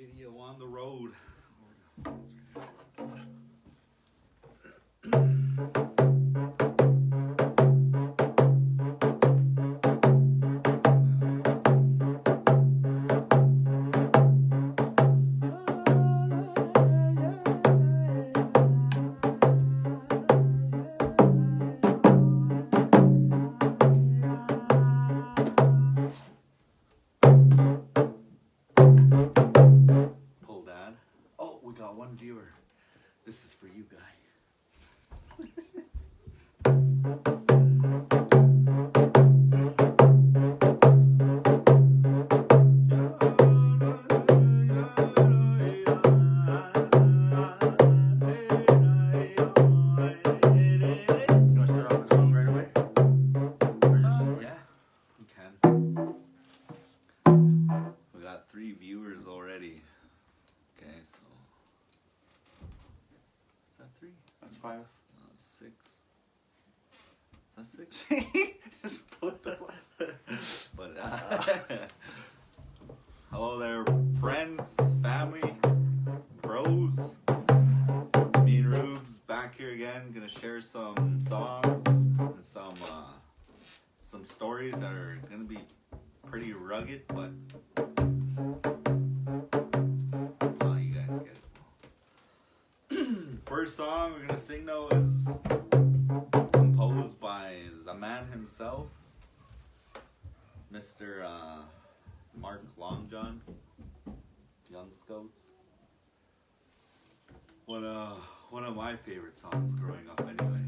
Video on the road. One viewer. This is for you, guy. You want to start off the song right away? Yeah, we can. We got 3 viewers already. Okay, so is that 3? That's 5. 6. Is that 6? Just put that one. But hello there, friends, family, bros. Me and Rubes back here again, gonna share some songs and some stories that are gonna be pretty rugged, but you guys get it. First song we're gonna sing though is composed by the man himself, Mr. Mark Longjohn, Young Scouts. One of my favorite songs growing up anyway.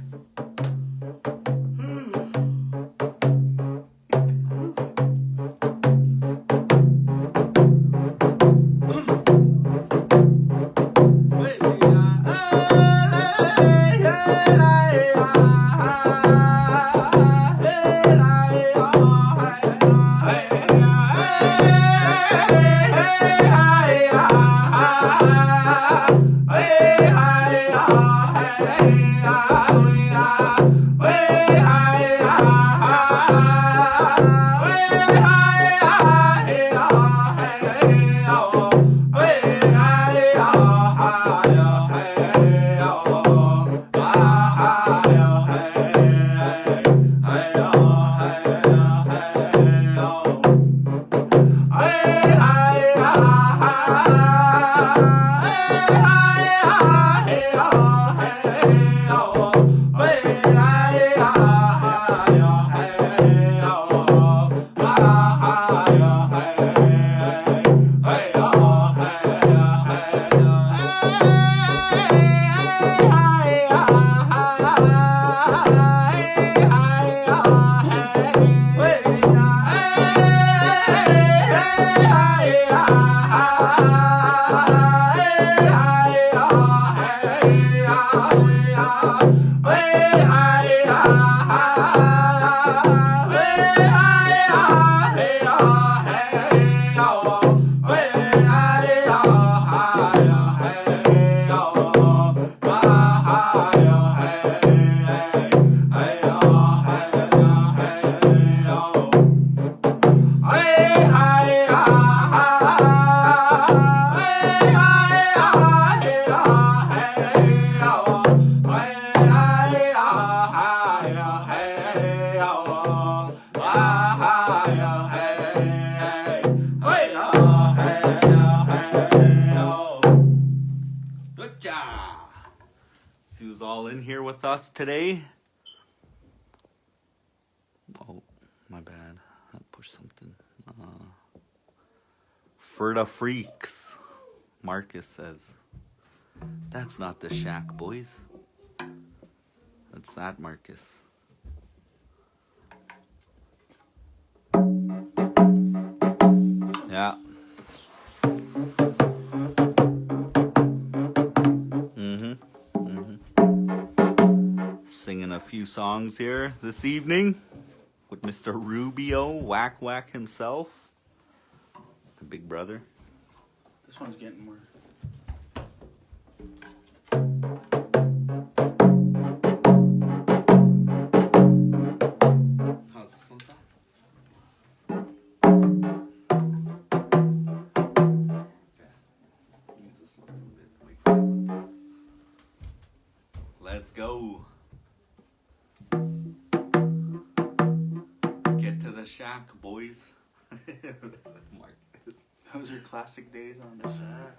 Good job. See who's all in here with us today. Oh, my bad. I pushed something. For the freaks, Marcus says. That's not the shack, boys. That's that, Marcus. Yeah. Singing a few songs here this evening with Mr. Rubio, Whack Whack himself, my big brother. This one's getting more. How's this one sound? Okay. let's go. Get to the shack, boys. Marcus. Those are classic days on the shack.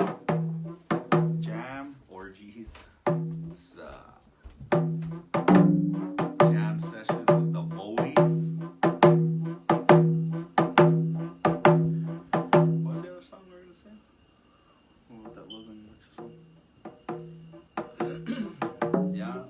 Jam. Orgies. It's jam sessions with the boys. What's the other song we were gonna sing? What that Logan Richard song? Yeah.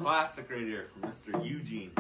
Classic right here from Mr. Eugene.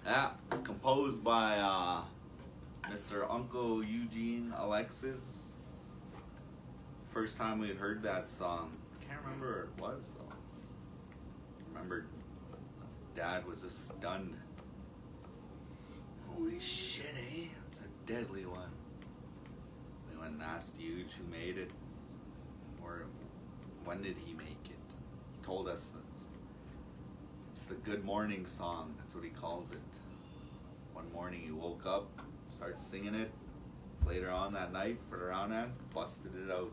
Yeah, it's composed by Mr. Uncle Eugene Alexis. First time we had heard that song, can't remember where it was though. Remember, Dad was just stunned. Holy shit, eh? It's a deadly one. We went and asked Huge who made it, or when did he make it. He told us that it's the good morning song, that's what he calls it. One morning he woke up, started singing it. Later on that night, for the round end, busted it out.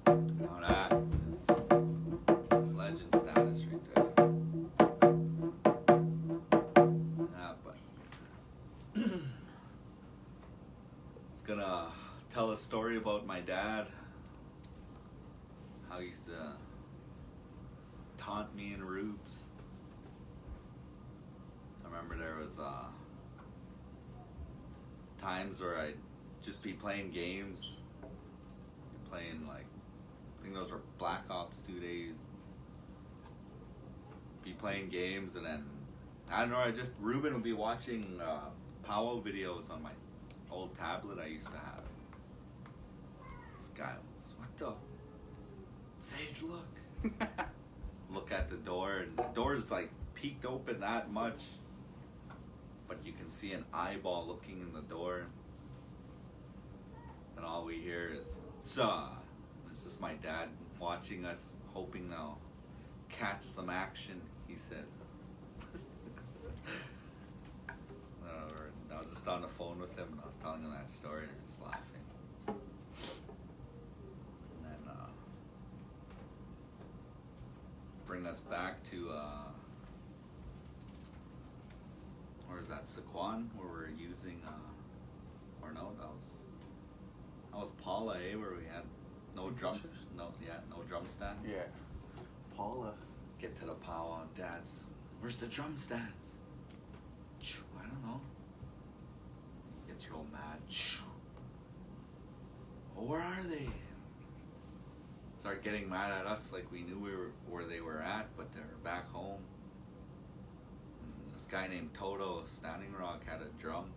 Now that is legend status right there. Yeah, but it's gonna tell a story about my dad. How he used to taunt me and Rubes. I remember there was times where I'd just be playing games. Playing like, I think those were Black Ops 2 days. Be playing games and then, I don't know, Ruben would be watching Powwow videos on my old tablet I used to have. This guy was, what the? Sage, look. Look at the door, and the door's like peeked open that much, but you can see an eyeball looking in the door. And all we hear is, this is my dad watching us, hoping they'll catch some action, he says. I was just on the phone with him and I was telling him that story and he was laughing. And then bring us back to where is that, Saquon, where we're using or no, that was Paula, where we had no drums, no drum stand. Yeah, Paula. Get to the powwow and Dad's, where's the drum stands? I don't know. He gets real mad. Well, where are they? Start getting mad at us like we knew where they were at, but they're back home. And this guy named Toto, Standing Rock, had a drum.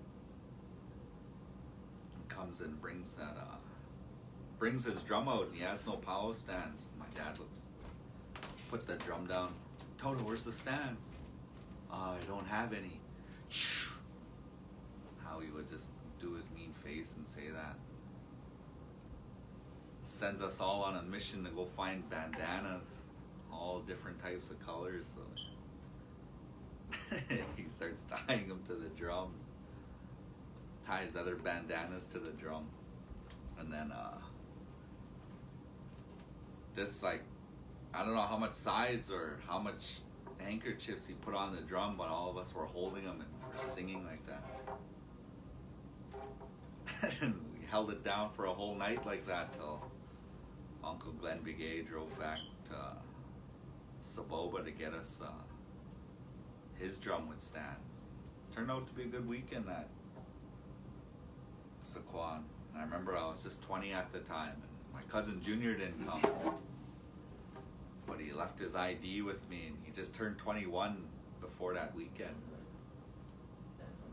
He comes and brings his drum out, and he has no powwow stands. My dad looks, put the drum down. Toto, where's the stands? I don't have any. How he would just do his mean face and say that. Sends us all on a mission to go find bandanas, all different types of colors. So he starts tying them to the drum, ties other bandanas to the drum, and then this, like, I don't know how much sides or how much handkerchiefs he put on the drum, but all of us were holding them and we were singing like that. And we held it down for a whole night like that till Uncle Glenn Begay drove back to Saboba to get us his drum with stands. Turned out to be a good weekend at Saquon. And I remember I was just 20 at the time, and my cousin Junior didn't come. But he left his ID with me, and he just turned 21 before that weekend.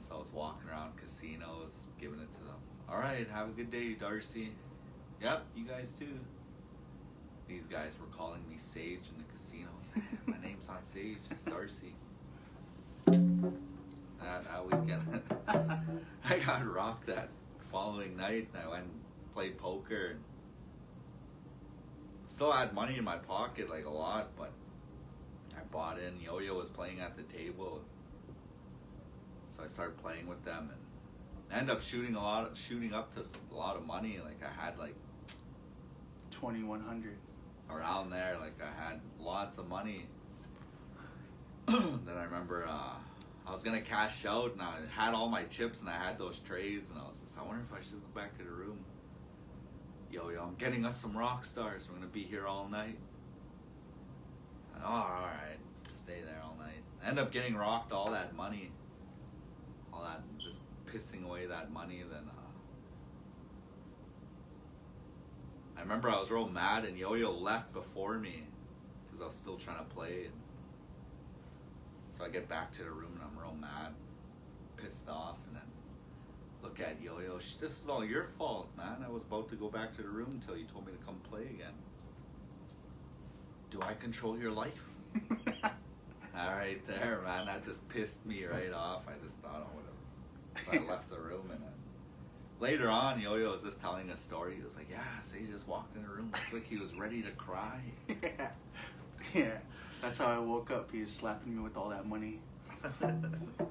So I was walking around casinos, giving it to them. All right, have a good day, Darcy. Yep, you guys too. These guys were calling me Sage in the casinos. My name's not Sage, it's Darcy. That weekend, I got rocked that following night, and I went and played poker. And still had money in my pocket, like a lot, but I bought in. Yo-Yo was playing at the table, so I started playing with them, and I ended up shooting up to a lot of money. Like I had like 2,100 around there. Like I had lots of money. Then I remember I was gonna cash out, and I had all my chips, and I had those trays, and I was just, I wonder if I should just go back to the room. Yo, I'm getting us some rock stars. We're gonna be here all night. Oh, all right, stay there all night. I ended up getting rocked all that money, all that, just pissing away that money. Then I remember I was real mad, and Yo-Yo left before me because I was still trying to play. And so I get back to the room, and I'm real mad, pissed off, and then look at Yo-Yo. This is all your fault, man. I was about to go back to the room until you told me to come play again. Do I control your life? All right, there, man. That just pissed me right off. I just thought I would have. I left the room, and then later on, Yo-Yo was just telling a story. He was like, "Yeah, Sage just walked in the room, looked like he was ready to cry." Yeah. That's how I woke up. He was slapping me with all that money.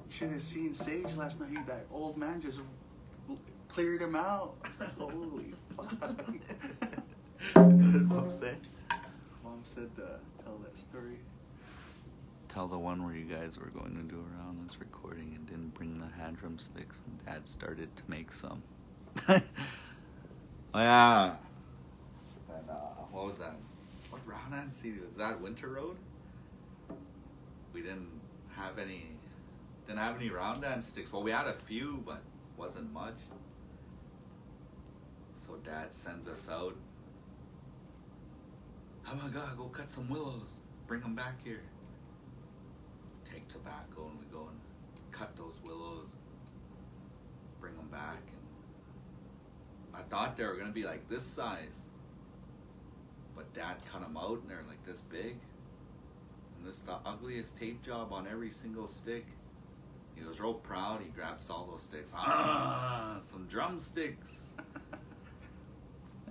Should have seen Sage last night. That old man just cleared him out. Holy fuck. Mom said? Mom said tell that story. Tell the one where you guys were going to do a round that's recording and didn't bring the hand drumsticks, and Dad started to make some. Oh yeah. And what was that? What round dance was that? Winter Road? We didn't have any round dance sticks. Well, we had a few, but wasn't much. So Dad sends us out. Oh my God, go cut some willows. Bring them back here. Take tobacco, and we go and cut those willows. Bring them back. And I thought they were going to be like this size. But Dad cut them out, and they're like this big. And this is the ugliest tape job on every single stick. He was real proud. He grabs all those sticks. Some drumsticks.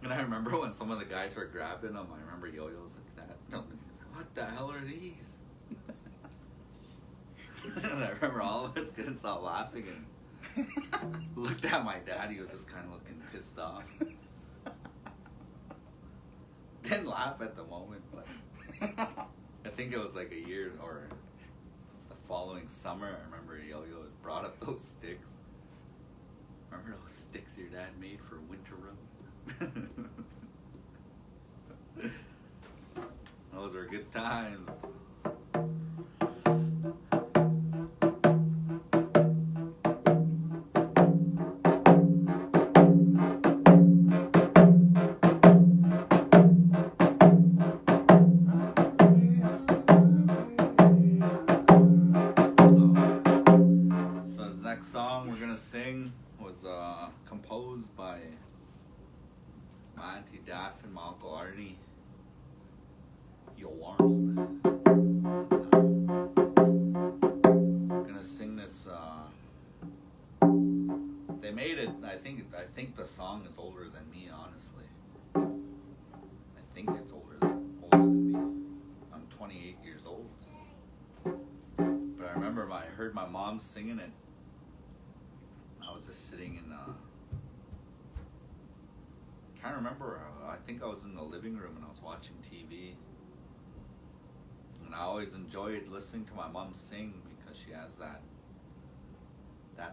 And I remember when some of the guys were grabbing them, I remember Yo-Yo's like that. He's like, what the hell are these? And I remember all of us couldn't stop laughing and looked at my dad. He was just kind of looking pissed off. Didn't laugh at the moment, but I think it was like a year or the following summer. I remember Yo-Yo brought up those sticks. Remember those sticks your dad made for winter road? Those were good times. So this next song we're gonna sing was composed by my Auntie Daff and my Uncle Arnie. Yo Arnold. Gonna sing this. They made it. I think the song is older than me. Honestly, I think it's older than me. I'm 28 years old. But I remember I heard my mom singing it. I was just sitting in. Can't remember. I think I was in the living room and I was watching TV. And I always enjoyed listening to my mom sing because she has that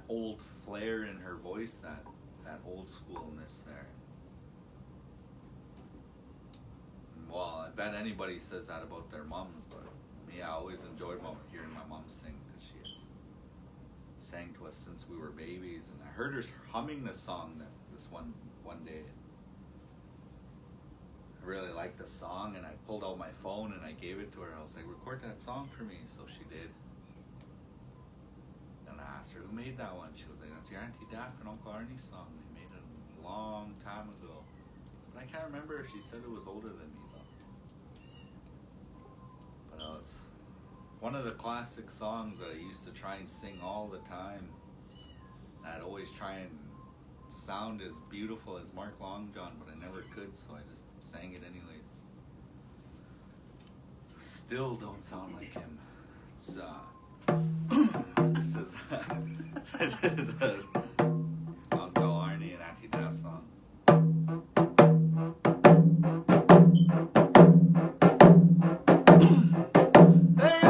old flair in her voice, that old schoolness there. Well, I bet anybody says that about their moms, but me, I always enjoyed hearing my mom sing because she has sang to us since we were babies. And I heard her humming this song this one day. I really liked the song, and I pulled out my phone and I gave it to her. I was like, record that song for me. So she did. And I asked her, who made that one? She was like, that's your Auntie Daff and Uncle Arnie's song. They made it a long time ago. But I can't remember if she said it was older than me, though. But it was one of the classic songs that I used to try and sing all the time. And I'd always try and sound as beautiful as Mark Longjohn, but I never could, so I just sang it anyways. Still don't sound like him. It's this is Uncle Arnie and Auntie Daff song. Hey,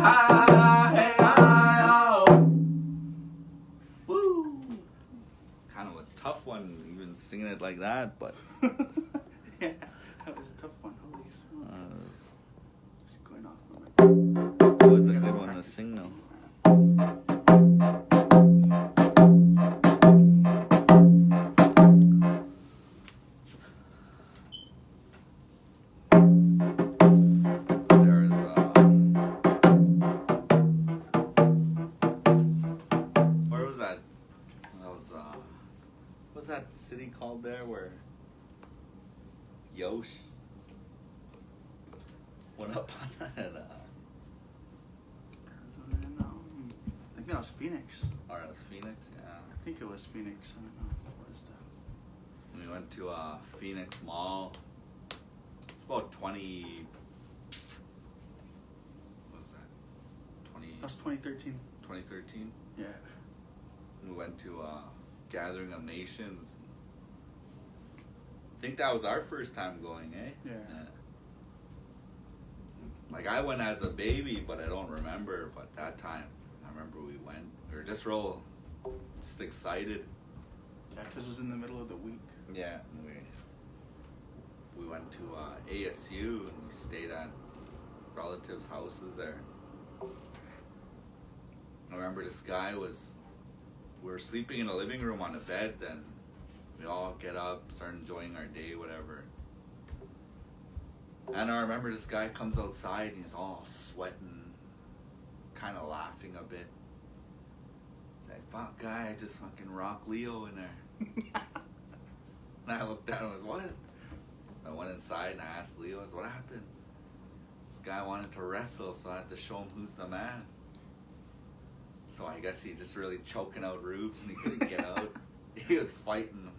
hey, oh. Woo. Kind of a tough one, even singing it like that, but. Yeah, that was a tough one. Holy smokes. Just going off of it. That was a good one to sing, though. Where was that? That was what's that city called there where Yosh went up on that? Arizona, no. I think that was Phoenix. Or it was Phoenix, yeah. I think it was Phoenix. I don't know. What was that? We went to Phoenix Mall. It's about 20. What was that? 20. That was 2013. 2013. Yeah. We went to Gathering of Nations. I think that was our first time going, eh? Yeah. Like I went as a baby, but I don't remember. But that time, I remember we went. We were just excited. Yeah, because it was in the middle of the week. Yeah, and we went to ASU and we stayed at relatives' houses there. I remember this guy we were sleeping in the living room on a bed, then we all get up, start enjoying our day, whatever. And I remember this guy comes outside and he's all sweating, kind of laughing a bit. He's like, fuck guy, I just fucking rock Leo in there. And I looked down and was, what? So I went inside and I asked Leo, what happened? This guy wanted to wrestle, so I had to show him who's the man. So I guess he just really choking out Rubes and he couldn't get out. He was fighting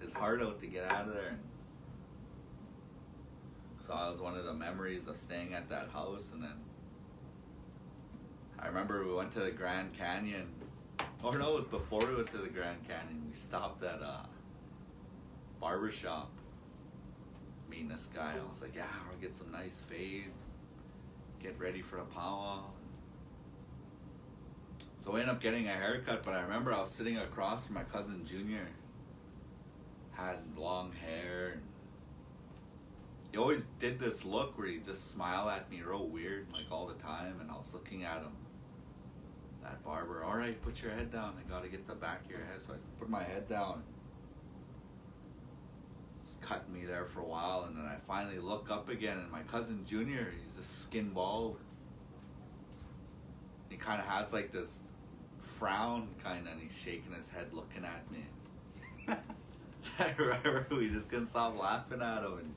his heart out to get out of there. So that was one of the memories of staying at that house. And then I remember we went to the Grand Canyon. Or no, it was before we went to the Grand Canyon. We stopped at a barbershop. Me and this guy, I was like, yeah, we'll get some nice fades. Get ready for a powwow. So I ended up getting a haircut, but I remember I was sitting across from my cousin Junior. Had long hair. And he always did this look where he'd just smile at me real weird, like all the time, and I was looking at him. That barber, all right, put your head down. I gotta get the back of your head. So I put my head down. He's cutting me there for a while, and then I finally look up again, and my cousin Junior, he's just skin bald. He kind of has like this frown, kind of, and he's shaking his head looking at me. I remember we just couldn't stop laughing at him, and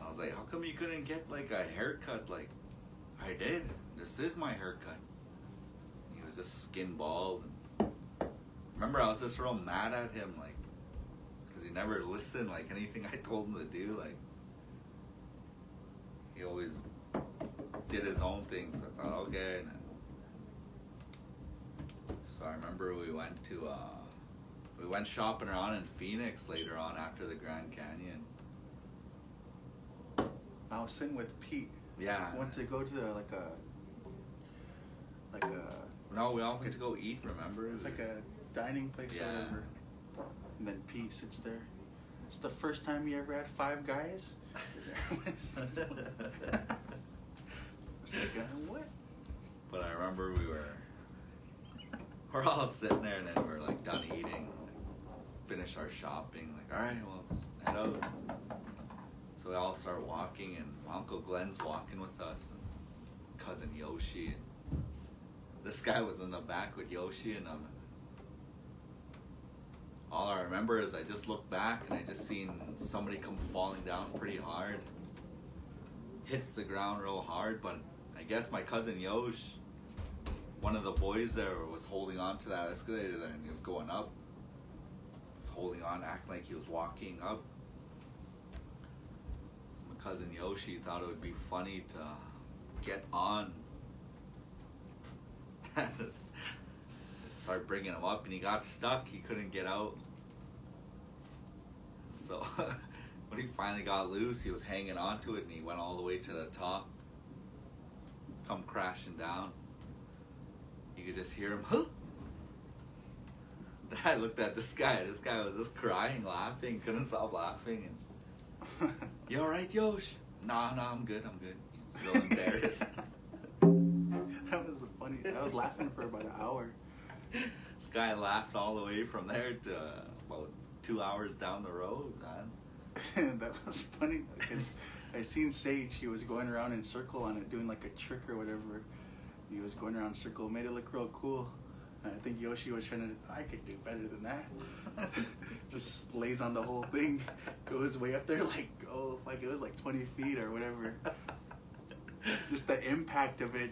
I was like, how come you couldn't get like a haircut? Like, I did. This is my haircut. He was just skin bald. And remember, I was just real mad at him, like, because he never listened, like, anything I told him to do. Like, he always did his own thing, so I thought, okay. And then, so I remember we went shopping around in Phoenix later on after the Grand Canyon. I was sitting with Pete. Yeah. I went to go to No, we all get to go eat, remember? It's like a dining place or whatever. And then Pete sits there. It's the first time you ever had 5 guys? It's like, what? But I remember we're all sitting there, and then we're like done eating, finish our shopping, like, all right, well, let's head out. So we all start walking, and Uncle Glenn's walking with us, and cousin Yoshi. And this guy was in the back with Yoshi and them. All I remember is I just looked back and I just seen somebody come falling down pretty hard. Hits the ground real hard, but I guess my cousin Yosh, one of the boys there, was holding on to that escalator there, and he was going up. He was holding on, acting like he was walking up. So my cousin Yoshi thought it would be funny to get on. Started bringing him up, and he got stuck. He couldn't get out. So when he finally got loose, he was hanging on to it, and he went all the way to the top. come crashing down. You could just hear him. Dad looked at this guy. This guy was just crying, laughing, couldn't stop laughing. And you all right, Yosh? Nah, I'm good. He's real embarrassed. That was funny. I was laughing for about an hour. This guy laughed all the way from there to about 2 hours down the road, man. That was funny because I seen Sage. He was going around in circle on it, doing like a trick or whatever. He was going around in circle, made it look real cool. And I think Yoshi was trying to. I could do better than that. Just lays on the whole thing, goes way up there like it was like 20 feet or whatever. Just the impact of it,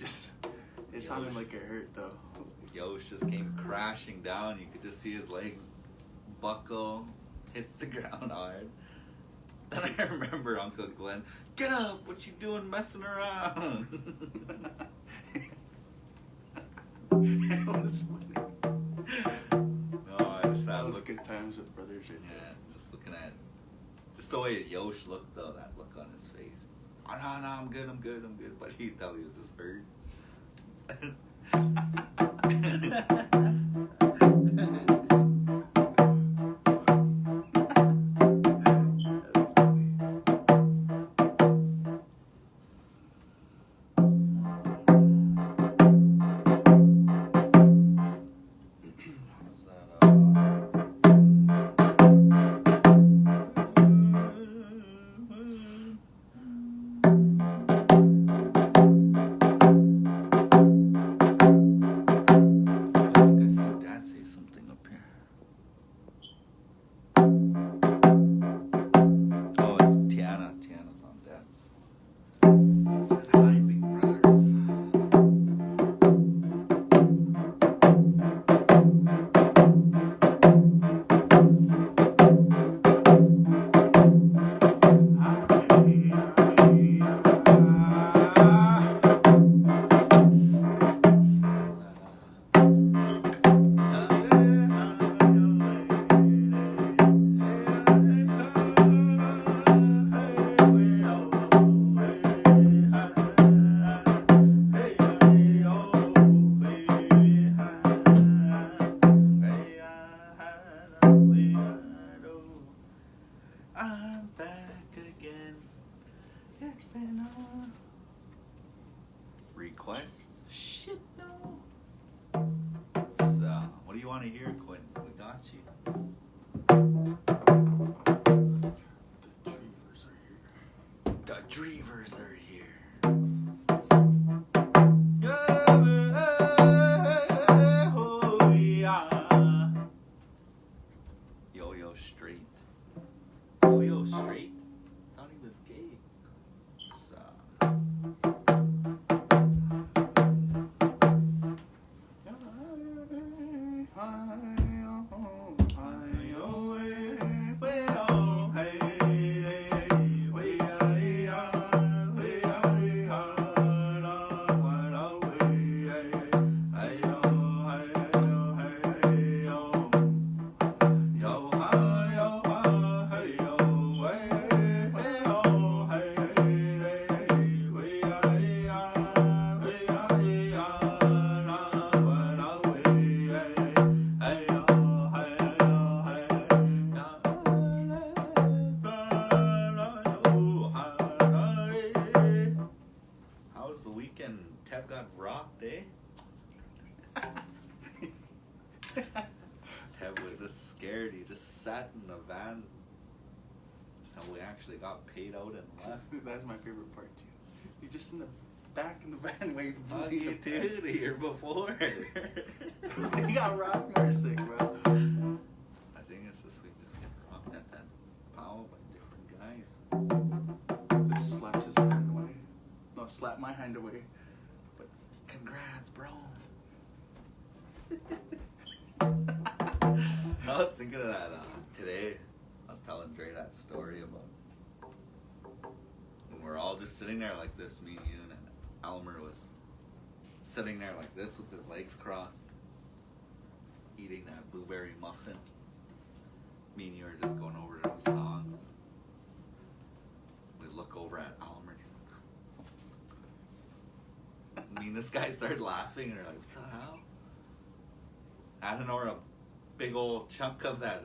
it sounded like it hurt though. Yosh just came crashing down. You could just see his legs buckle, hits the ground hard. Then I remember Uncle Glenn, get up, what you doing messing around? It was funny. No, I just That had was look. good times with brothers. Right Yeah, there. just looking at, just the way Yosh looked though, that look on his face. Oh, no, I'm good. But he thought he was just hurt. That's funny. What's that, I think I see Dad say something up here. Oh, it's Tiana. Tiana's on Dad's. Said hi, big brothers. I'm back again. It's been on. Requests? Shit, no. So, what do you want to hear, Quinn? We got you. The Dreavers are here. The Dreavers are here. Yo-yo straight. Yo-yo straight? Thought he was gay. So. How's the weekend? Tev got rocked, eh? Tev was just scared. He just sat in the van. And we actually got paid out and left. That's my favorite part too. You're just in the back in the van waiting for Fuck me you, dude, the year before. You got rocked more sick, bro. I think it's this week just getting rocked at that Powell by different guys. Just slaps his hand away. No, slap my hand away. But congrats, bro. I was thinking of that today. I was telling Dre that story about when we're all just sitting there like this, me and you, and Elmer was sitting there like this with his legs crossed, eating that blueberry muffin. Me and you were just going over the songs. We look over at Elmer. and this guy started laughing, and they're like, what the hell? I don't know, a big old chunk of that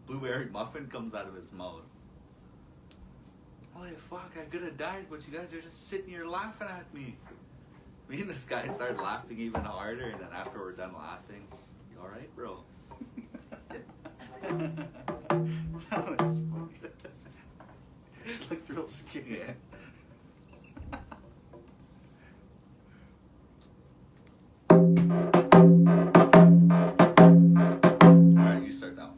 blueberry muffin comes out of his mouth. Holy fuck, I could have died, but you guys are just sitting here laughing at me. Me and this guy started laughing even harder, and then after we're done laughing, you alright, bro? That was funny. She looked real scared. Yeah. Alright, you start now.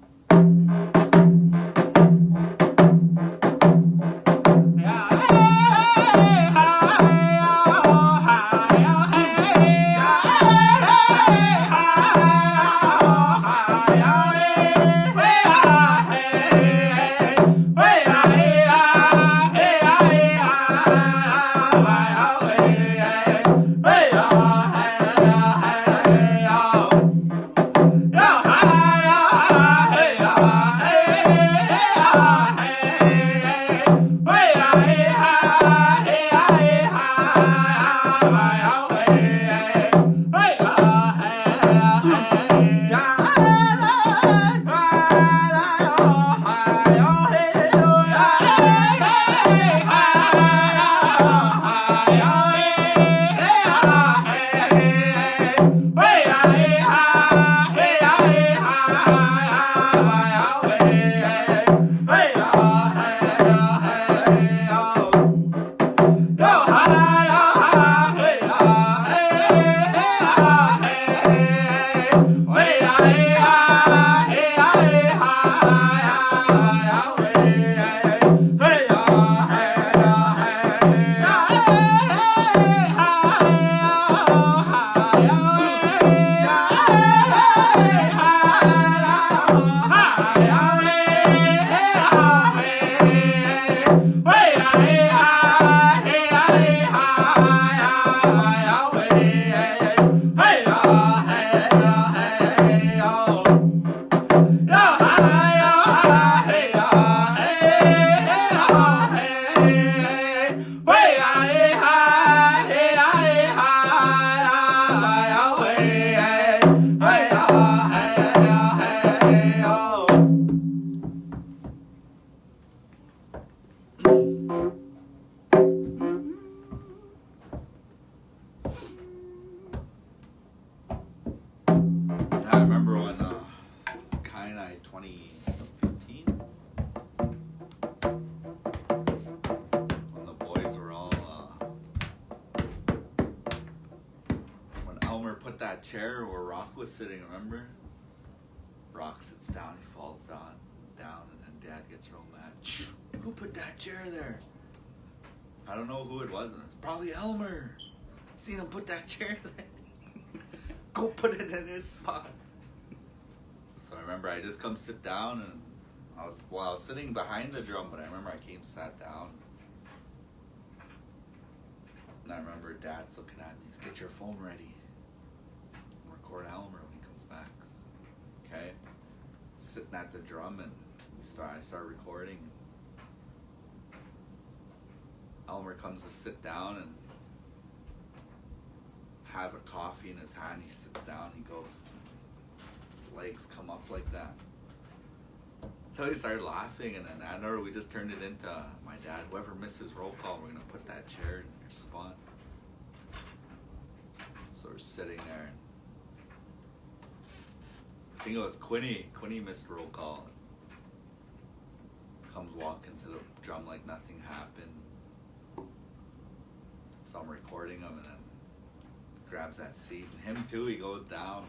I remember when Kai and I 2015 when the boys were all when Elmer put that chair where Rock was sitting, remember? Rock sits down, he falls down, and then Dad gets real mad. Shh, who put that chair there? I don't know who it was, and it's probably Elmer. Seen him put that chair there. Go put it in his spot. So I remember I just come sit down, and I was sitting behind the drum, but I remember I came sat down. And I remember Dad's looking at me, he's, get your phone ready. Record Elmer when he comes back. Okay? Sitting at the drum, and I start recording. Elmer comes to sit down and has a coffee in his hand. He sits down, he goes, legs come up like that. So he started laughing, and then I know we just turned it into my dad, whoever misses roll call, we're gonna put that chair in your spot. So we're sitting there, and I think it was Quinny missed roll call. Comes walking to the drum like nothing happened. So I'm recording him, and then grabs that seat, and him too, he goes down.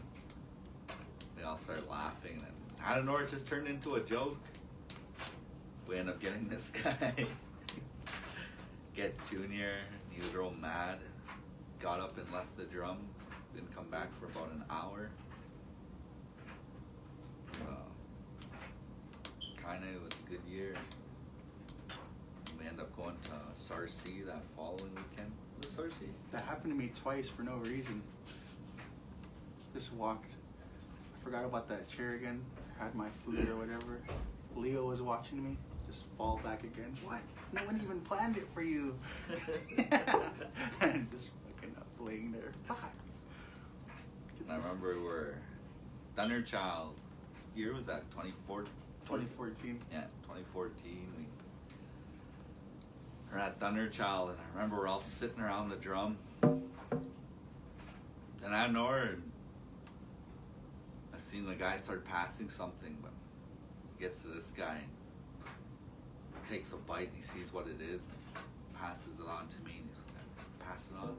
They all start laughing, and I don't know, it just turned into a joke. We end up getting this guy, Get Junior, he was real mad, got up and left the drum, didn't come back for about an hour. Kinda, it was a good year. We end up going to Sarcy that following weekend. Was it Sarcy? That happened to me twice for no reason. Just walked. I forgot about that chair again. Had my food or whatever. Leo was watching me. Just fall back again. What? No one even planned it for you. And just fucking up late. laying there. Fuck. And I remember we were Thunderchild. Year was that 2014? 2014. Yeah, 2014. We were at Thunderchild, and I remember we're all sitting around the drum. And I know her. I seen the guy start passing something, but he gets to this guy, takes a bite, and he sees what it is, and passes it on to me, and he's like, pass it on.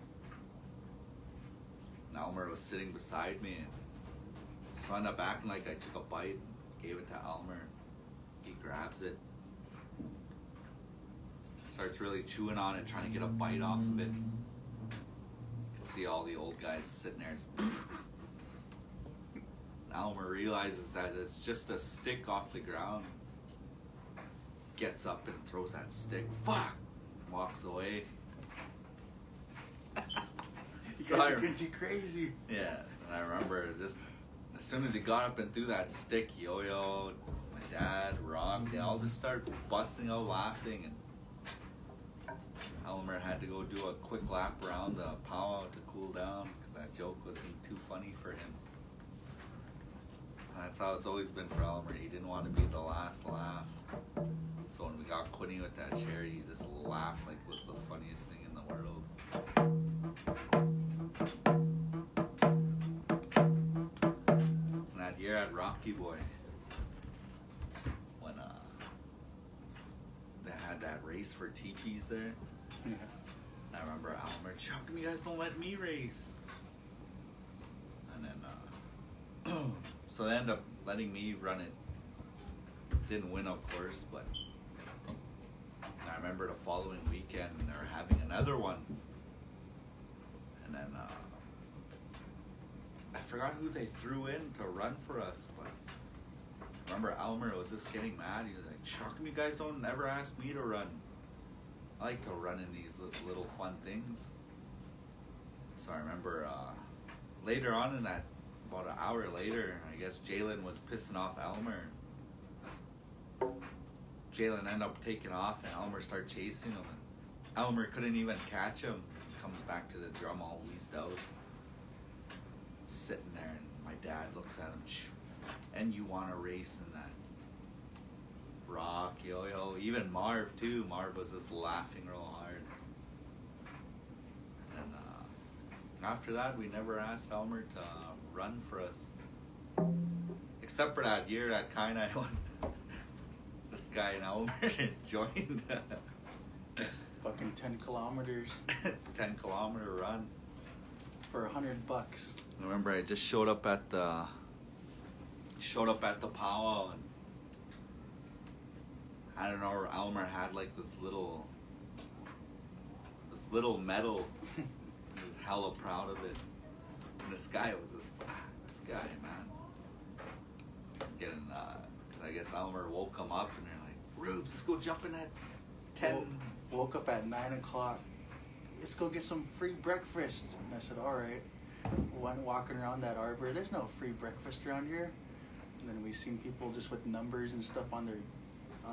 And Elmer was sitting beside me, and so I ended up acting like I took a bite, and gave it to Elmer. He grabs it, starts really chewing on it, trying to get a bite off of it. You can see all the old guys sitting there. Elmer realizes that it's just a stick off the ground. Gets up and throws that stick. Fuck! Walks away. You guys are getting crazy. Yeah, and I remember just as soon as he got up and threw that stick, Yo-Yo, my dad, Rock, they all just started busting out laughing, and Elmer had to go do a quick lap around the powwow to cool down because that joke wasn't too funny for him. That's how it's always been for Elmer. He didn't want to be the last laugh. So when we got Quinny with that chair, he just laughed like it was the funniest thing in the world. And that year at Rocky Boy, when they had that race for teepees there, Yeah. I remember Elmer, how come you guys don't let me race? And then, so they ended up letting me run it. Didn't win, of course, but I remember the following weekend they were having another one. And then I forgot who they threw in to run for us, but I remember Elmer was just getting mad. He was like, how come you guys don't ever ask me to run? I like to run in these little fun things. So I remember later on in that, about an hour later, I guess Jalen was pissing off Elmer. Jalen ended up taking off, and Elmer started chasing him. And Elmer couldn't even catch him. He comes back to the drum all wheezed out, sitting there, and my dad looks at him. And you want to race in that? Rock, Yo-Yo, even Marv too. Marv was just laughing real hard. And after that, we never asked Elmer to run for us, except for that year at Kainai when this guy and Elmer joined. Fucking 10 kilometers 10-kilometer run for $100. I remember I just showed up at the powwow, and I don't know, Elmer had like this little medal. He was hella proud of it. And this guy was this guy, man. He's getting, I guess Elmer woke him up, and they're like, Rubes, let's go jump in at 10. Woke up at 9 o'clock. Let's go get some free breakfast. And I said, all right. Went walking around that arbor. There's no free breakfast around here. And then we seen people just with numbers and stuff on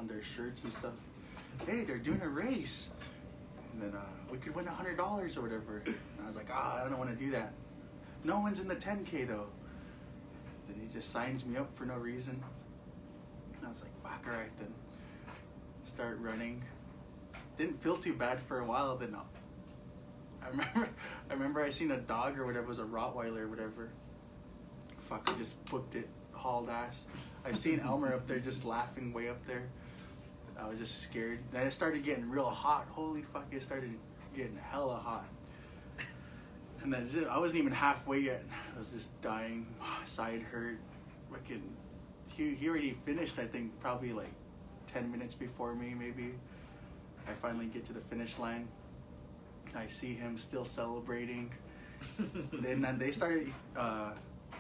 their shirts and stuff. Hey, they're doing a race. And then we could win $100 or whatever. And I was like, I don't want to do that. No one's in the 10K though. Then he just signs me up for no reason. And I was like, fuck, alright then. Start running. Didn't feel too bad for a while, then I remember I seen a dog or whatever, it was a Rottweiler or whatever. Fuck, I just booked it, hauled ass. I seen Elmer up there just laughing way up there. I was just scared. Then it started getting real hot. Holy fuck, it started getting hella hot. And then I wasn't even halfway yet. I was just dying, side hurt. Fucking, he already finished, I think, probably like 10 minutes before me, maybe. I finally get to the finish line. I see him still celebrating. Then they started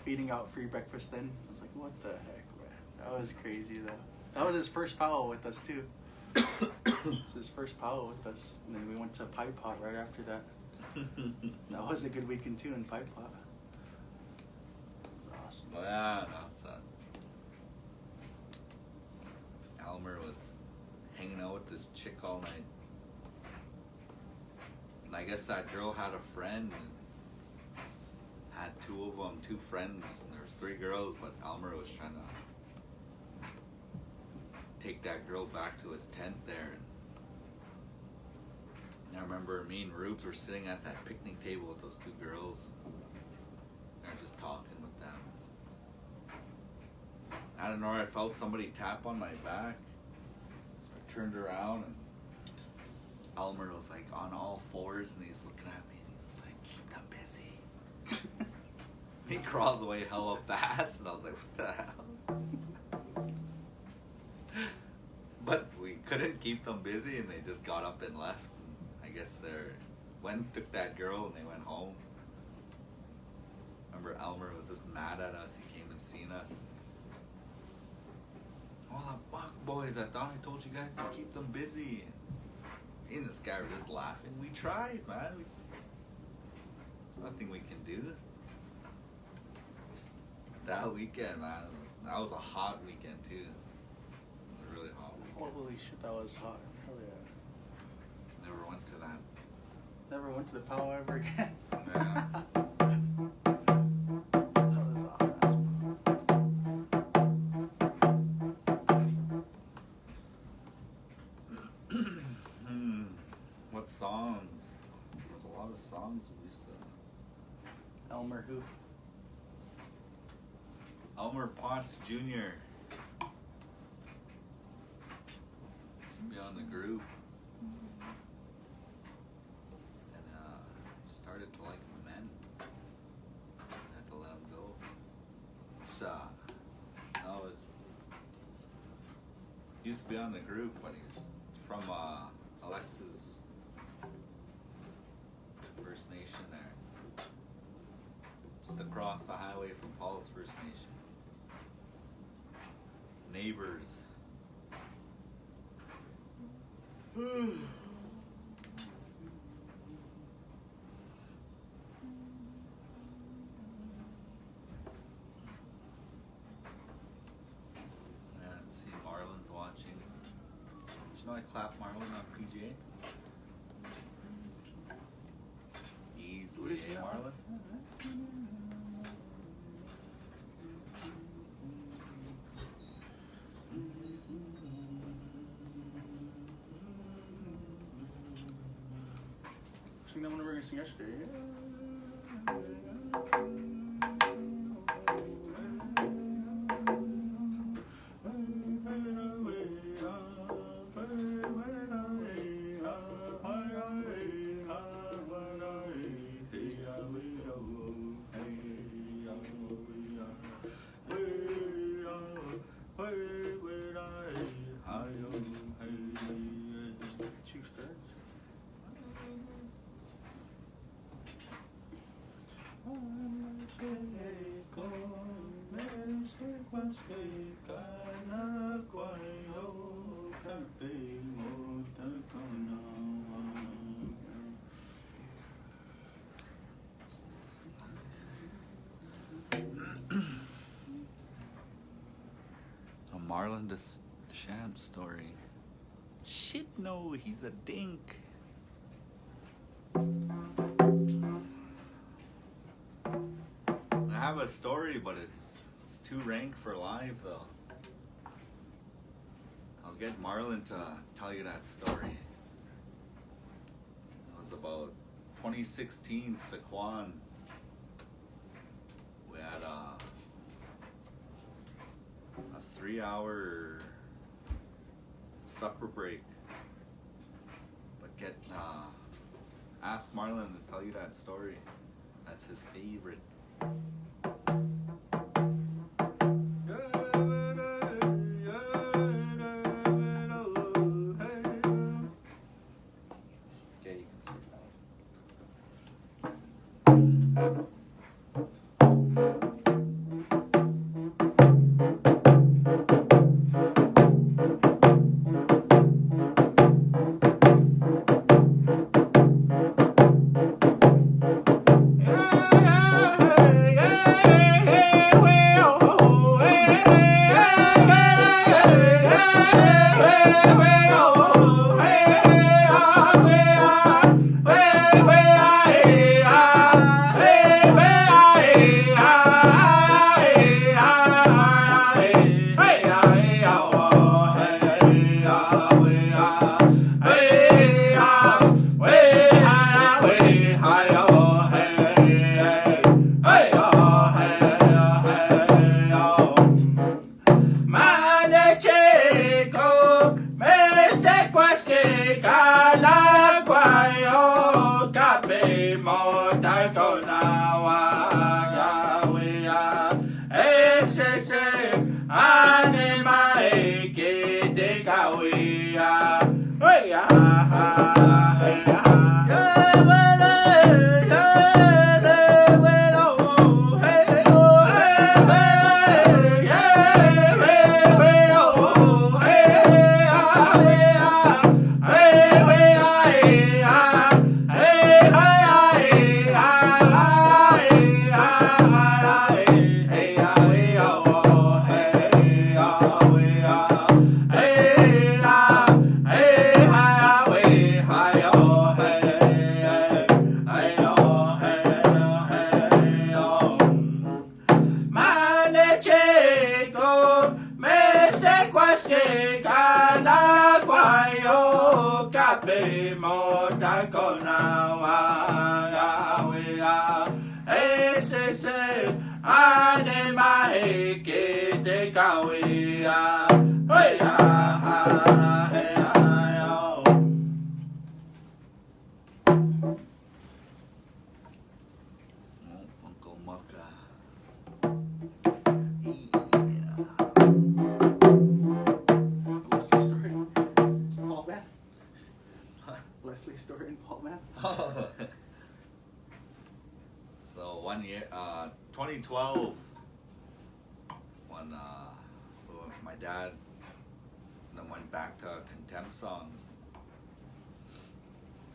feeding out free breakfast then. I was like, what the heck, man? That was crazy, though. That was his first powwow with us, too. It was his first powwow with us. And then we went to Pipe Pot right after that. That was a good weekend, too, in Pipe Pot. It was awesome. Yeah, that's Elmer was hanging out with this chick all night. And I guess that girl had a friend, and of them, two friends, and there was three girls, but Elmer was trying to take that girl back to his tent there. And I remember me and Rubes were sitting at that picnic table with those two girls. They're just talking with them. I don't know, I felt somebody tap on my back. So I turned around and Elmer was like on all fours and he's looking at me and he was like, keep them busy. He crawls away hella fast and I was like, what the hell? But we couldn't keep them busy and they just got up and left. And I guess took that girl and they went home. Remember Elmer was just mad at us. He came and seen us. Oh, fuck boys, I thought I told you guys to keep them busy. Me and this guy were just laughing. We tried, man. There's nothing we can do. That weekend, man, that was a hot weekend too. It was a really hot weekend. Holy shit, that was hot. Hell yeah. Never went to that. Never went to the powwow ever again. Yeah. That was awesome. What songs? There's a lot of songs we used to. Elmer who? Elmer Potts Jr. Used to be on the group. And started to like men. Had to let him go. He used to be on the group, but he's from Alexa's First Nation there. Just across the highway from Paul's First Nation. Neighbors. See Marlon's watching. Did you know I clapped Marlon on PGA? Easily, Who is he eh, now? Marlon? Sing that one we were gonna sing yesterday. A Marlon Deschamps story. Shit, no, he's a dink. I have a story, but it's too rank for live though. I'll get Marlon to tell you that story. It was about 2016 Saquon. We had a 3-hour supper break. But ask Marlon to tell you that story. That's his favorite. Okay, you can start now. Yeah. Uncle Mucka. Leslie Story, Paul Man. Leslie Story and Paul Man. So 1 year, 2012, when my dad then went back to contempt songs.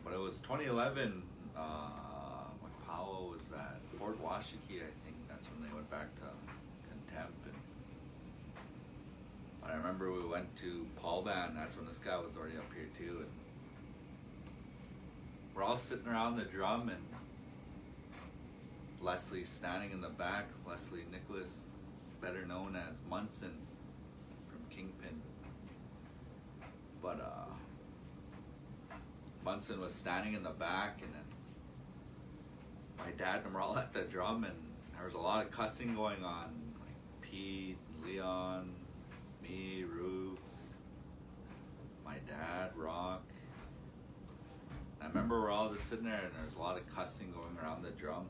But it was 2011. When Powell was at Fort Washakie, I think that's when they went back to contempt. And I remember we went to Paul Band. That's when this guy was already up here too. And we're all sitting around the drum, and Leslie's standing in the back. Leslie Nicholas, better known as Munson from Kingpin. But Munson was standing in the back, and then my dad and we're all at the drum, and there was a lot of cussing going on. Like Pete, Leon, me, Rubes, my dad, Rock. I remember we're all just sitting there, and there's a lot of cussing going around the drum.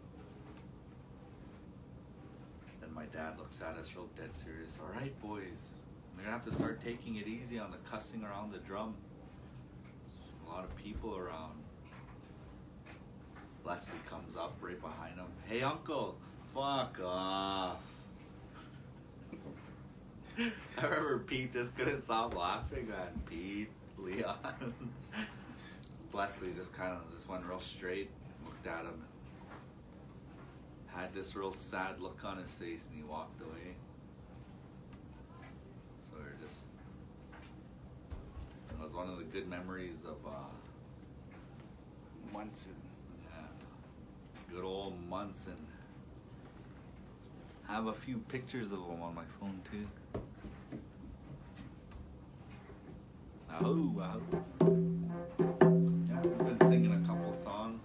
Then my dad looks at us real dead serious. All right, boys, we're gonna have to start taking it easy on the cussing around the drum. There's a lot of people around. Leslie comes up right behind him. Hey, Uncle, fuck off. I remember Pete just couldn't stop laughing, man. Pete, Leon. Leslie just kind of just went real straight, looked at him, had this real sad look on his face, and he walked away. So we're just, it was one of the good memories of Munson. Yeah, good old Munson. I have a few pictures of him on my phone too. Oh. Yeah, we've been singing a couple songs.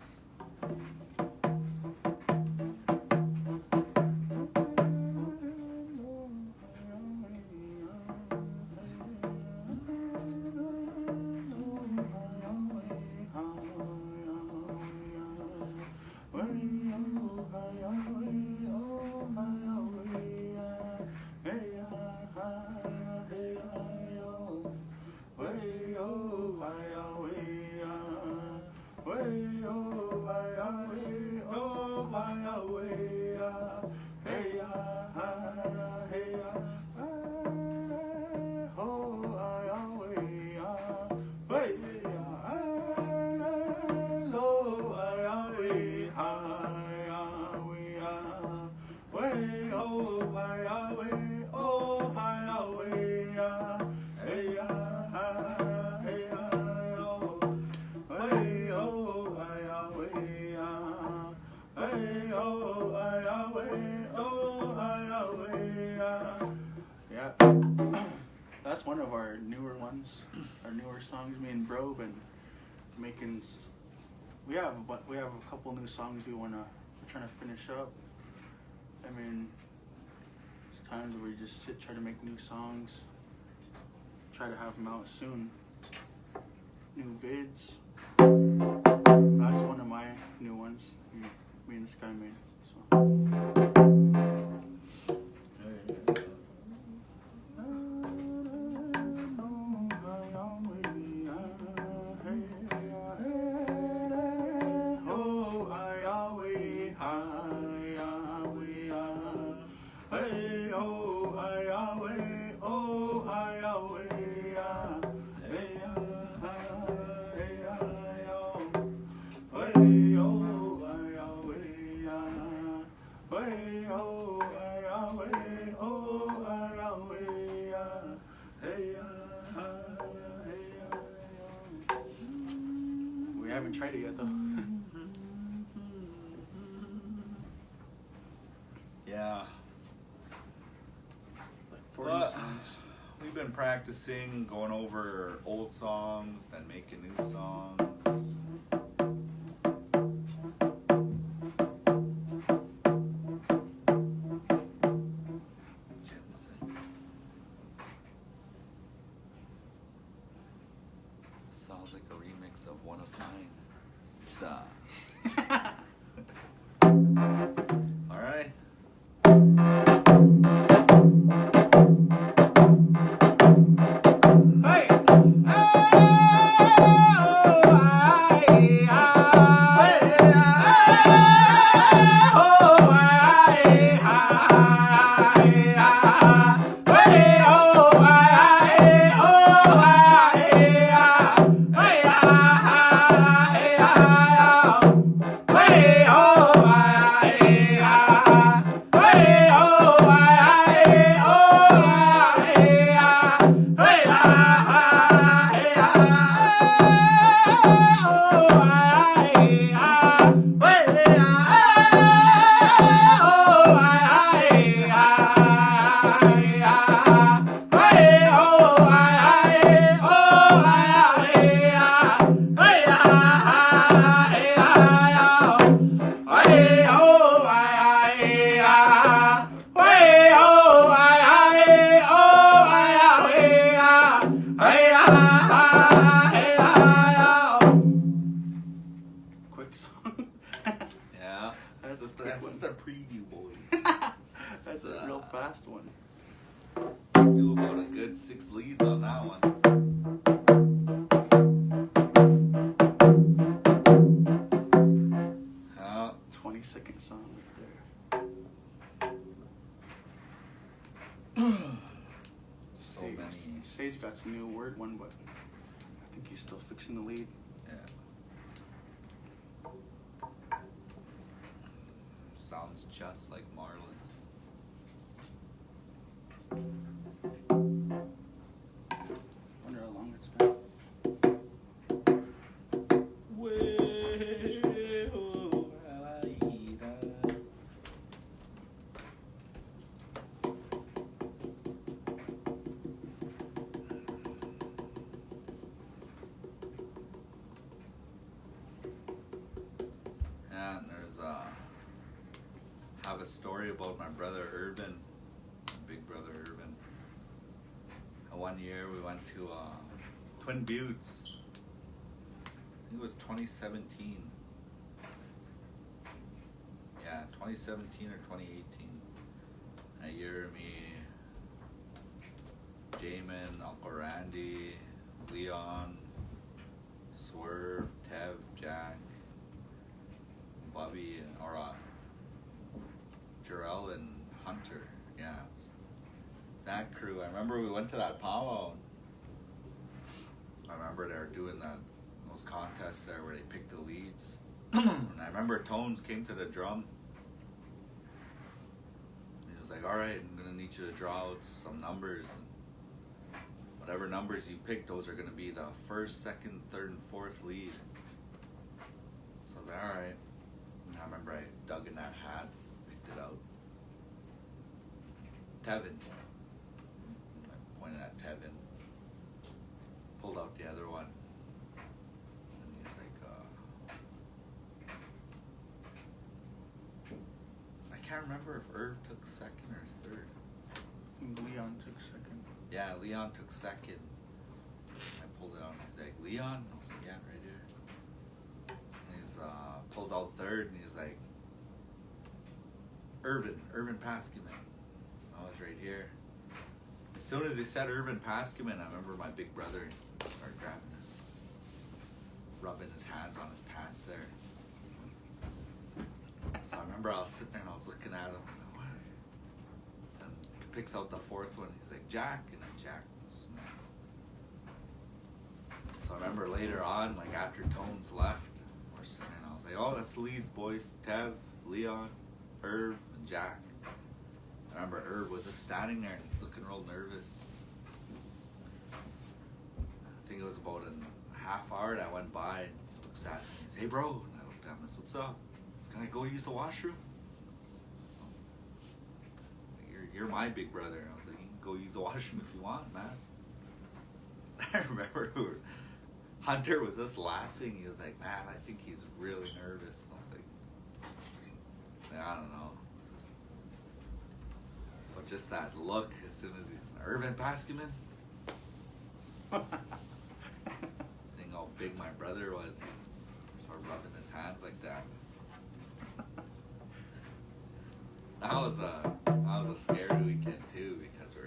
That's one of our newer ones, our newer songs. Me and Bro been making. We have a couple new songs we're trying to finish up. I mean, there's times where we just try to make new songs, try to have them out soon. New vids. That's one of my new ones. Me and this guy made. So. We haven't tried it yet though. Yeah. Like 40 But songs. we've been practicing, going over old songs, then making new songs. Sounds like a remix of one of mine. It's all right. Quick song. Yeah. That's a quick That's one. just the preview, boys. That's a real fast one. Do about a good 6 leads on that one. 20-second song right So there. many. Sage got some new word one, but I think he's still fixing the lead. Yeah. Sounds just like Marlins. Wonder how long it's been. Yeah, and there's have a story about my brother Ruben, my big brother Ruben. One year we went to Twin Buttes. I think it was 2017. Yeah, 2017 or 2018. That year, me, Jamin, Uncle Randy, Leon, Swerve, Tev, Jack, Bobby, or Jarrell and Hunter. Yeah, that crew. I remember we went to that powwow. I remember they were doing those contests there where they picked the leads. And I remember Tones came to the drum. He was like, "All right, I'm gonna need you to draw out some numbers. And whatever numbers you pick, those are gonna be the first, second, third, and fourth lead." So I was like, "All right." And I remember I dug in that hat, picked it out. Tevin. I pointed at Tevin. Pulled out the other one. And he's like, I can't remember if Irv took second or third. I think Leon took second. Yeah, Leon took second. I pulled it out and he's like, "Leon?" I was like, "Yeah, right here." And he's pulls out third and he's like, Urban Pascuman. I was right here. As soon as he said Urban Pascuman, I remember my big brother started grabbing this, rubbing his hands on his pants there. So I remember I was sitting there and I was looking at him. I was like, what? And he picks out the fourth one. He's like, Jack. And then Jack was mad. So I remember later on, like after Tones left, we're sitting there and I was like, oh, that's the leads, boys. Tev, Leon, Irv, and Jack. I remember Irv was just standing there and he's looking real nervous. I think it was about a half hour that went by and he looks at me and he's, hey bro. And I looked at him and said, what's up? Can I go use the washroom? You're my big brother. And I was like, you can go use the washroom if you want, man. I remember Hunter was just laughing. He was like, man, I think he's really nervous. I was like, I don't know. But just that look as soon as Urban Pascuman. Seeing how big my brother was, he started rubbing his hands like that. That was a scary weekend too, because I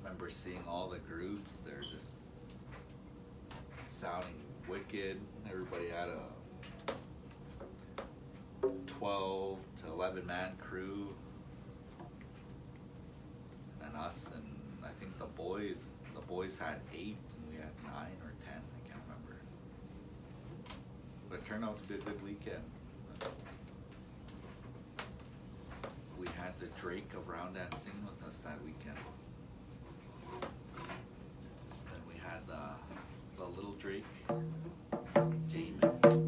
remember seeing all the groups. They're just sounding wicked. Everybody had a 12 to 11 man crew, and us, and I think the boys had 8 and we had 9 or 10. I can't remember, but it turned out to be a good weekend. We had the Drake of Roundan singing with us that weekend. And we had the little Drake, Jamin.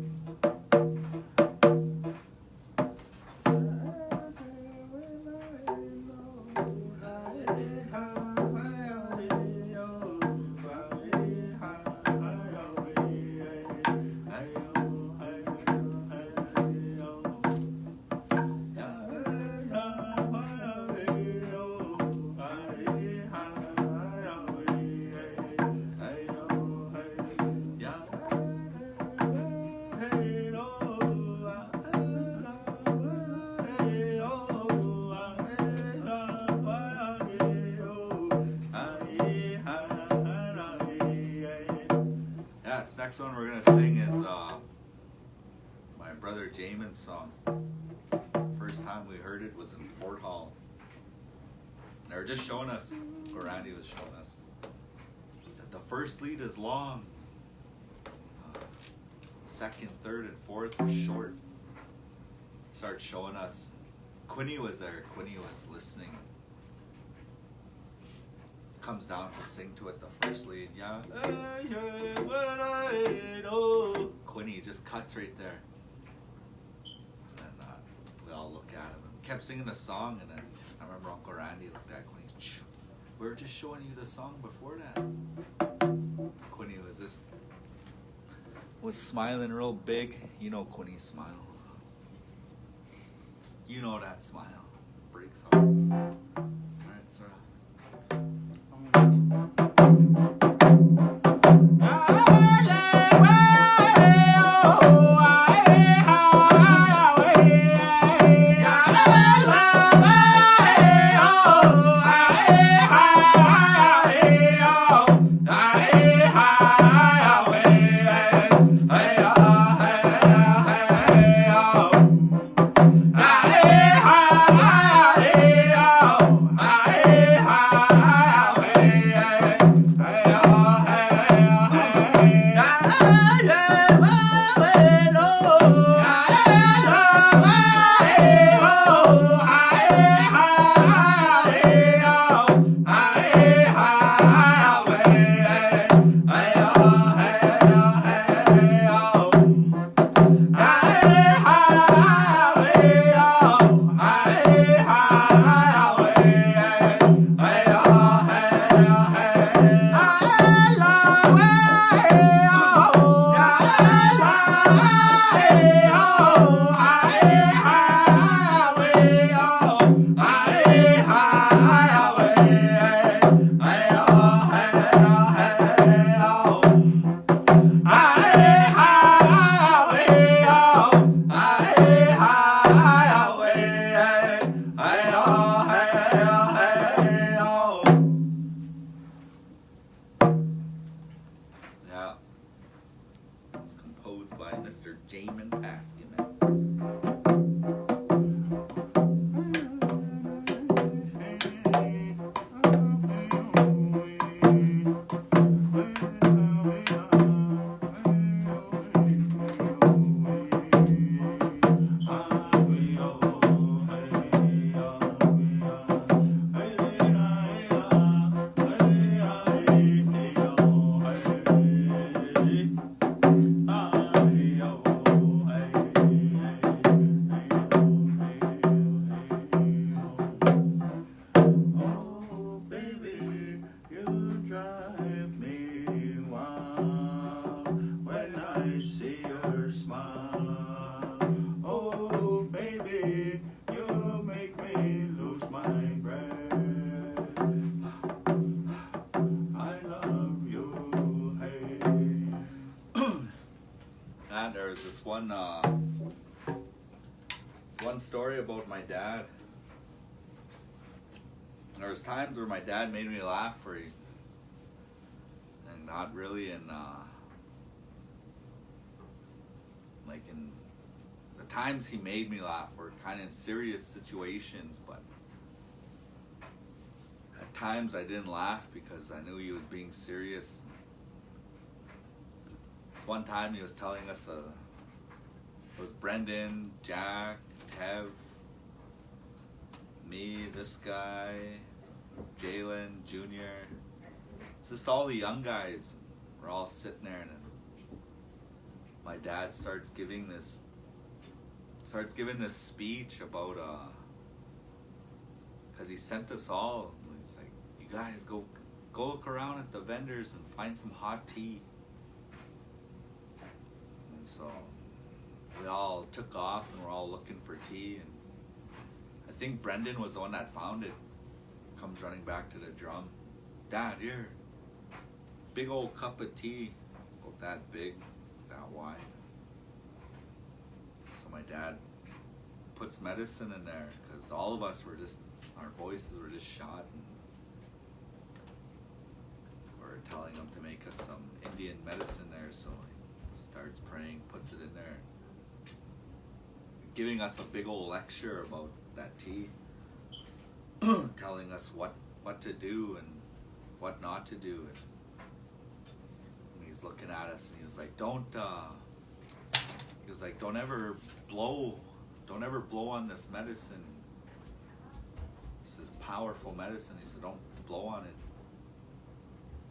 Next one we're gonna sing is my brother Jamin's song. First time we heard it was in Fort Hall. They were just showing us, or Randy was showing us. He said the first lead is long, second, third, and fourth were short. He started showing us. Quinny was there. Quinny was listening. Comes down to sing to it, the first lead, yeah. Quinny just cuts right there. And then we all look at him and kept singing the song, and then I remember Uncle Randy looked at Quinny, we were just showing you the song before that. Quinny was smiling real big. You know Quinny's smile. You know that smile. Breaks hearts. Alright, Sarah. one story about my dad. And there was times where my dad made me laugh and not really in like in the times he made me laugh were kind of in serious situations, but at times I didn't laugh because I knew he was being serious. This one time he was telling us it was Brendan, Jack, Tev, me, this guy, Jalen, Junior. It's just all the young guys. We're all sitting there, and my dad starts giving this speech about because he sent us all. He's like, you guys go look around at the vendors and find some hot tea. And so we all took off and we're all looking for tea, and I think Brendan was the one that found it. Comes running back to the drum. Dad, here. Big old cup of tea. About that big, that wide. So my dad puts medicine in there because all of us were just, our voices were just shot. And we're telling him to make us some Indian medicine there, so he starts praying, puts it in there, giving us a big old lecture about that tea, telling us what to do and what not to do. And he's looking at us and he was like, don't ever blow on this medicine. This is powerful medicine. He said, don't blow on it.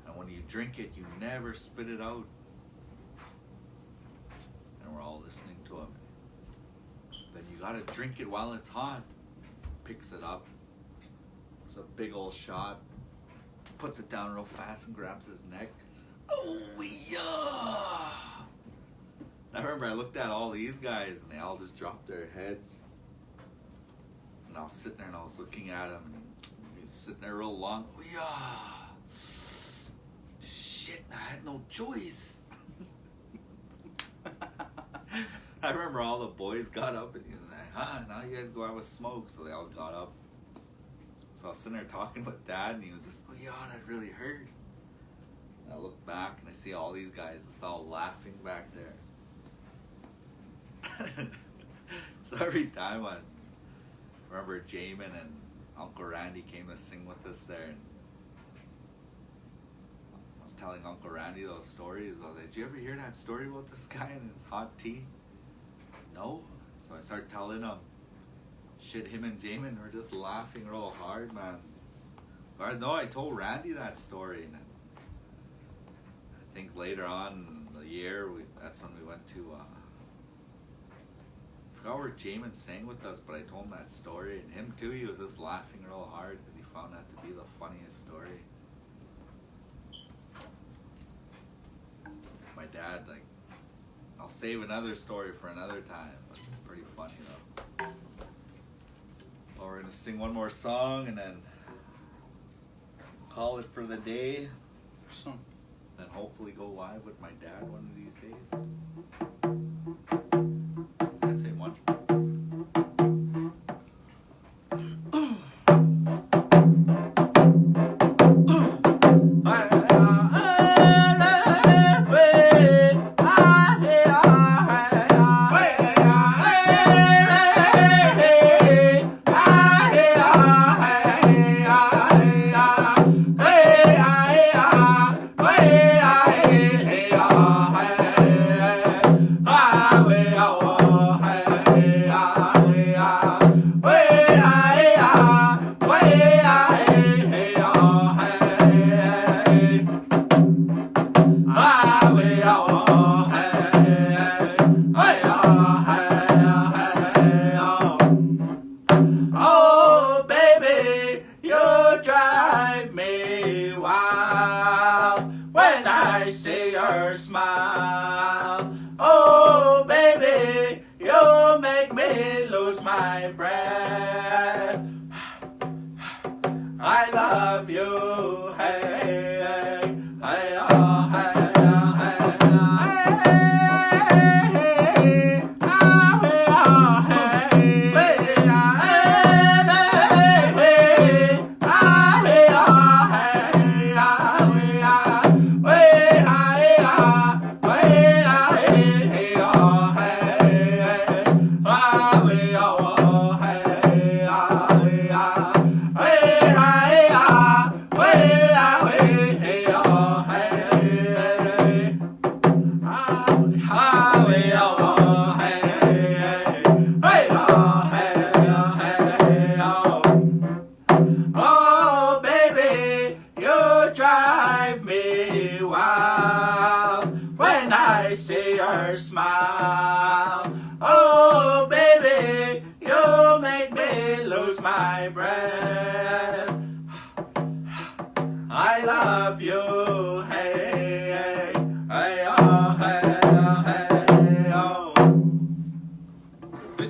And when you drink it, you never spit it out. And we're all listening to him. Then you gotta drink it while it's hot. Picks it up. It's a big old shot. Puts it down real fast and grabs his neck. Oh yeah! I remember I looked at all these guys and they all just dropped their heads. And I was sitting there and I was looking at him and he was sitting there real long. Oh yeah! Shit, I had no choice. I remember all the boys got up and he was like, now you guys go have a smoke. So they all got up. So I was sitting there talking with Dad and he was just, oh yeah, that really hurt. And I look back and I see all these guys just all laughing back there. So every time I remember Jamin and Uncle Randy came to sing with us there, and I was telling Uncle Randy those stories. I was like, did you ever hear that story about this guy and his hot tea? No. So I started telling him. Shit, him and Jamin were just laughing real hard, man. Or no, I told Randy that story, and I think later on in the year, that's when we went to, I forgot where Jamin sang with us, but I told him that story, and him too, he was just laughing real hard because he found that to be the funniest story. My dad, like, I'll save another story for another time, but it's pretty funny though. Well, we're gonna sing one more song and then call it for the day. Then hopefully go live with my dad one of these days. That same one.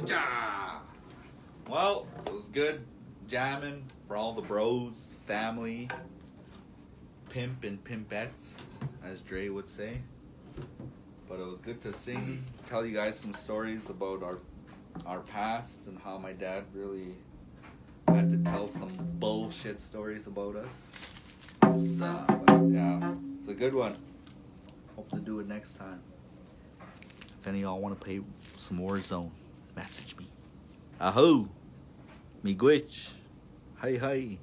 Ja. Well, it was good jamming for all the bros, family, pimp and pimpettes, as Dre would say. But it was good to sing, tell you guys some stories about our past and how my dad really had to tell some bullshit stories about us. But yeah, it's a good one. Hope to do it next time. If any of y'all want to play some Warzone, message me. Aho! Me glitch. Hi hi.